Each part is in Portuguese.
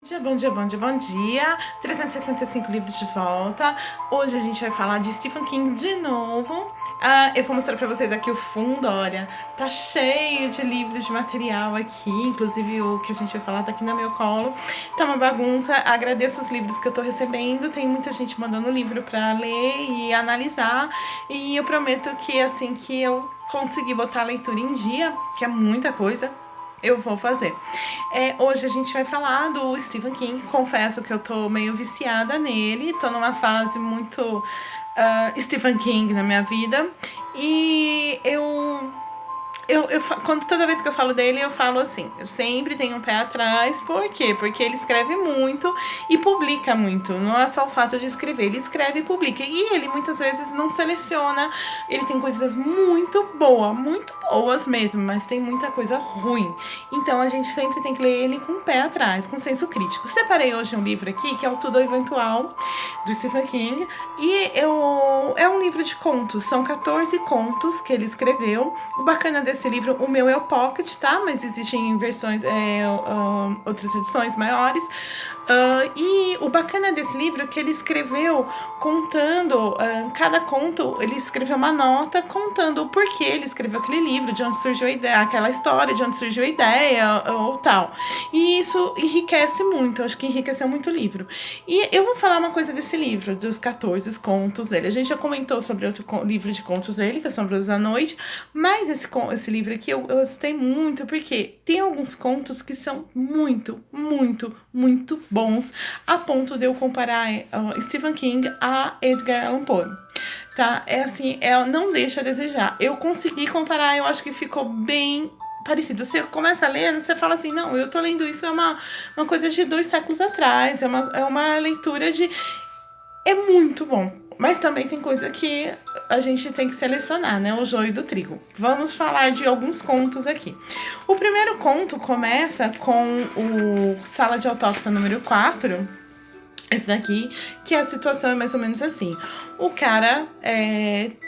Bom dia, bom dia, bom dia. 365 livros de volta. Hoje a gente vai falar de Stephen King de novo. Eu vou mostrar pra vocês aqui o fundo, olha. Tá cheio de livros de material aqui. Inclusive o que a gente vai falar tá aqui no meu colo. Tá uma bagunça. Agradeço os livros que eu tô recebendo. Tem muita gente mandando livro pra ler e analisar. E eu prometo que assim que eu conseguir botar a leitura em dia, que é muita coisa, eu vou fazer. Hoje a gente vai falar do Stephen King. Confesso que eu tô meio viciada nele. Tô numa fase muito Stephen King na minha vida. E toda vez que eu falo dele, eu falo assim, eu sempre tenho um pé atrás. Por quê? Porque ele escreve muito e publica muito. Não é só o fato de escrever, ele escreve e publica. E ele muitas vezes não seleciona. Ele tem coisas muito boas mesmo, mas tem muita coisa ruim. Então a gente sempre tem que ler ele com o pé atrás, com senso crítico. Separei hoje um livro aqui, que é o Tudo Eventual, do Stephen King. E é um livro de contos, são 14 contos que ele escreveu. O bacana desse livro, o meu é o Pocket, tá? Mas existem versões, outras edições maiores. E o bacana desse livro é que ele escreveu contando, cada conto, ele escreveu uma nota contando o porquê ele escreveu aquele livro, de onde surgiu a ideia, aquela história, de onde surgiu a ideia ou tal. E isso enriquece muito, acho que enriqueceu muito o livro. E eu vou falar uma coisa desse livro, dos 14 contos dele. A gente já comentou sobre outro livro de contos dele, que é Sombras da Noite, mas esse livro aqui eu gostei muito, porque tem alguns contos que são muito bons, a ponto de eu comparar Stephen King a Edgar Allan Poe. Tá? Não deixa a desejar. Eu consegui comparar, eu acho que ficou bem parecido. Você começa a ler, você fala assim, não, eu tô lendo isso, é uma coisa de 2 séculos atrás, é uma leitura de... É muito bom, mas também tem coisa que a gente tem que selecionar, né? O joio do trigo. Vamos falar de alguns contos aqui. O primeiro conto começa com o Sala de Autópsia número 4, esse daqui, que a situação é mais ou menos assim. O cara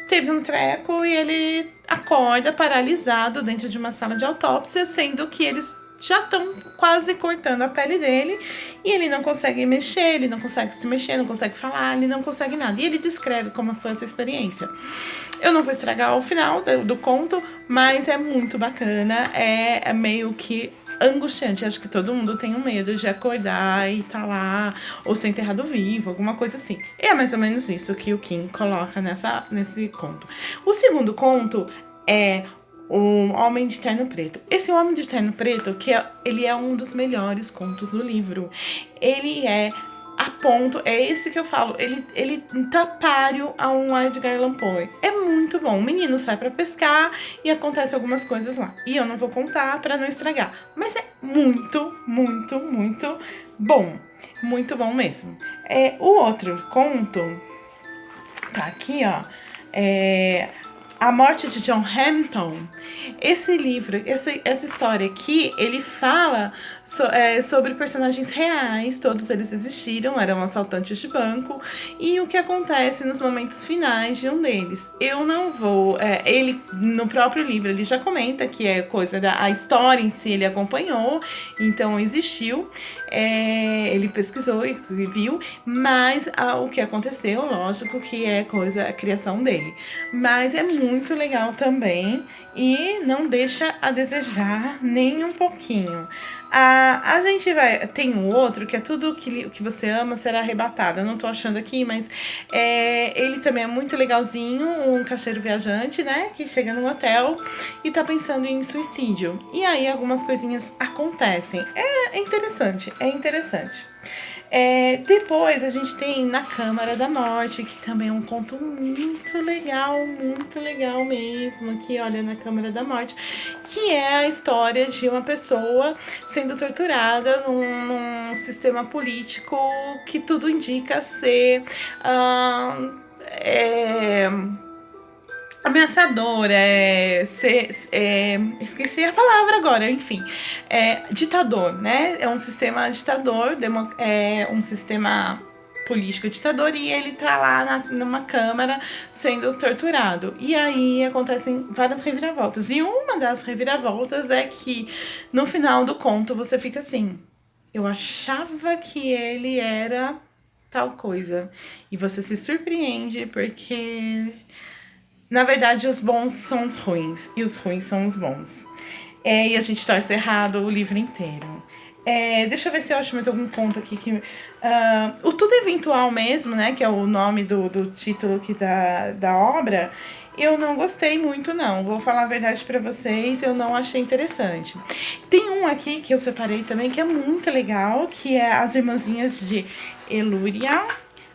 teve um treco e ele acorda paralisado dentro de uma sala de autópsia, sendo que eles já estão quase cortando a pele dele e ele não consegue mexer, ele não consegue se mexer, não consegue falar, ele não consegue nada. E ele descreve como foi essa experiência. Eu não vou estragar o final do conto, mas é muito bacana, é meio que angustiante. Acho que todo mundo tem um medo de acordar e tá lá, ou ser enterrado vivo, alguma coisa assim. E é mais ou menos isso que o King coloca nesse conto. O segundo conto é O Homem de Terno Preto. Esse Homem de Terno Preto, ele é um dos melhores contos do livro. Ele é a ponto, é esse que eu falo, ele tá páreo a um Edgar Allan Poe. É muito bom. O menino sai pra pescar e acontece algumas coisas lá. E eu não vou contar pra não estragar. Mas é muito bom. Muito bom mesmo. O outro conto tá aqui, ó. A Morte de John Hampton. Esse livro, essa história aqui, ele fala sobre personagens reais, todos eles existiram, eram assaltantes de banco, e o que acontece nos momentos finais de um deles. Eu não vou... ele, no próprio livro, ele já comenta que é coisa a história em si ele acompanhou, então existiu, ele pesquisou e viu, mas o que aconteceu, lógico que é a criação dele. Mas é muito legal também e não deixa a desejar nem um pouquinho. A gente tem um outro que é tudo que você ama será arrebatado. Eu não tô achando aqui, mas ele também é muito legalzinho. Um caixeiro viajante, né, que chega num hotel e tá pensando em suicídio. E aí algumas coisinhas acontecem. É interessante. Depois a gente tem Na Câmara da Morte, que também é um conto muito legal mesmo. Aqui, olha, Na Câmara da Morte, que é a história de uma pessoa sendo torturada num sistema político que tudo indica ser ameaçador, esqueci a palavra agora, enfim, ditador, né? É um sistema ditador, um sistema político ditador, e ele tá lá numa câmara sendo torturado. E aí acontecem várias reviravoltas. E uma das reviravoltas é que no final do conto você fica assim, eu achava que ele era tal coisa. E você se surpreende porque, na verdade, os bons são os ruins e os ruins são os bons. E a gente torce errado o livro inteiro. Deixa eu ver se eu acho mais algum conto aqui que. O Tudo Eventual mesmo, né? Que é o nome do título aqui da obra. Eu não gostei muito, não. Vou falar a verdade pra vocês, eu não achei interessante. Tem um aqui que eu separei também que é muito legal, que é As Irmãzinhas de Elúria.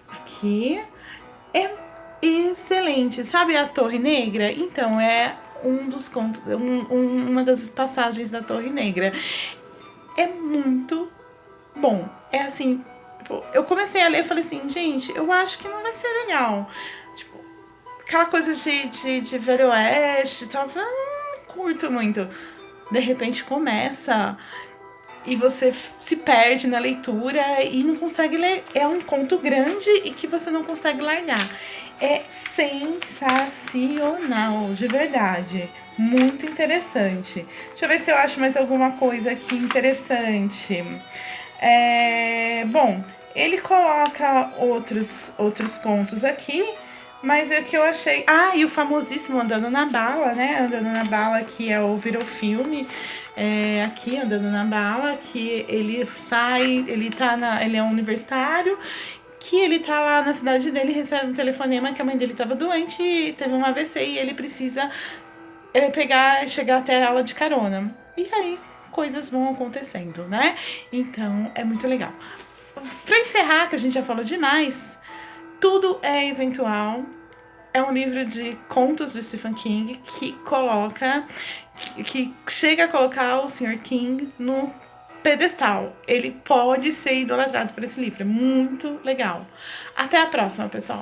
Aqui. É excelente. Sabe a Torre Negra? Então, é um dos contos, uma das passagens da Torre Negra. É muito bom. É assim, tipo, eu comecei a ler e falei assim, gente, eu acho que não vai ser legal. Tipo, aquela coisa de Velho Oeste e tal, eu falei, não curto muito. De repente começa e você se perde na leitura e não consegue ler. É um conto grande e que você não consegue largar. É sensacional, de verdade. Muito interessante. Deixa eu ver se eu acho mais alguma coisa aqui interessante. Bom, ele coloca outros contos aqui, mas é que eu achei. Ah, e o famosíssimo Andando na Bala, né? Andando na Bala, que virou filme. Aqui, Andando na Bala, que ele sai, ele é um universitário, que ele tá lá na cidade dele, recebe um telefonema que a mãe dele tava doente e teve um AVC e ele precisa chegar até ela de carona. E aí, coisas vão acontecendo, né? Então, é muito legal. Pra encerrar, que a gente já falou demais, Tudo é Eventual. É um livro de contos do Stephen King que chega a colocar o Sr. King no pedestal. Ele pode ser idolatrado por esse livro. É muito legal. Até a próxima, pessoal.